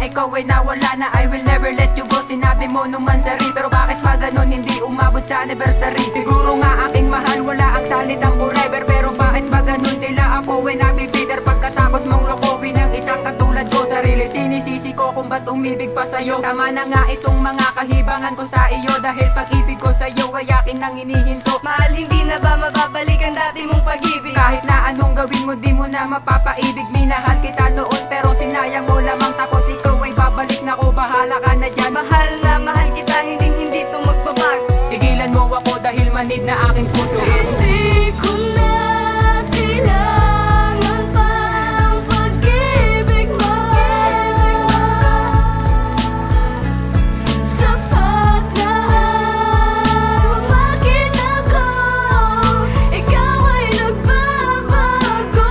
ikaw ay nawala na. I will never let you go, sinabi mo nung mansari. Pero bakit pa ganun hindi umabot sa anniversary? Siguro nga aking mahal, wala ang salitang forever. Pero bakit ba ganun tila ako ay nabibitter? Pagkatapos mong lokohin ng isang katulad ko, sarili sinisisi ko kung ba't umibig pa sa'yo. Tama na nga itong mga kahibangan ko sa iyo, dahil pag-ibig ko sa'yo ay akin nang inihinto. Mahal, hindi na ba mababalik ang dati mong pag-ibig? Kahit na anong gawin mo, di mo na mapapaibig. Minahal kita noon pero sinayang mo lamang. Tapos ikaw ay babalik na ko, bahala ka na dyan. Mahal na mahal kita, hindi to magbabago. Tigilan mo ako dahil manid na aking puso. Hindi ko na kailangan pa ang pag-ibig mo. Sapat na ang makita ko, ikaw ay nagbabago.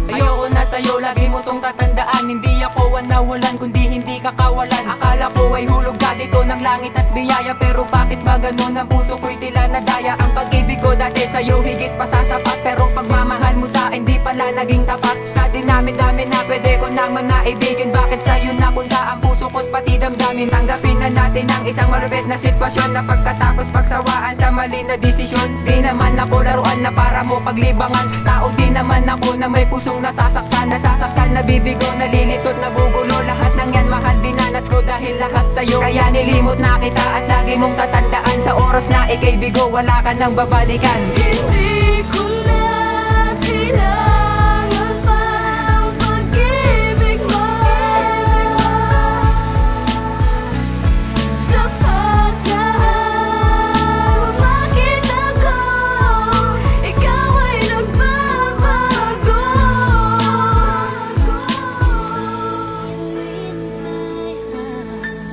Ayoko na sa'yo, lagi mo tong tatandaan. Hindi ako ang nawalan, kundi hindi ka kawalan. Akala ko ay hulog ka dito ng langit at biyaya. Pero bakit ba ganun, ang puso ko'y tila nadaya. Ang pag-ibig ko dati sa'yo higit pa sa sapat. Pero pagmamahal mo sa'kin di pala naging tapat. Sa dinami-dami na pwede ko nang mga ibigin. Bakit sa'yo napunta ang puso ko't pati damdamin? Tanggapin na natin ang isang malupit na sitwasyon, na pagkatapos pagsawaan sa mali na desisyon. Di naman ako laruan na para mo paglibangan. Tao din naman ako na may pusong nasasaktan. Nasasaktan, nabibigo, nalilitot, nabugulo. Lahat ng yan mahal, dinanas ko dahil lahat sa'yo. Kaya nilimot na kita at lagi mong tatandaan. Sa oras na ikay bigo, wala ka nang babalikan. Hindi ko na kailangan pa ang pag-ibig mo. Sapat na ang makita ko, ikaw ay nagbabago. In my eyes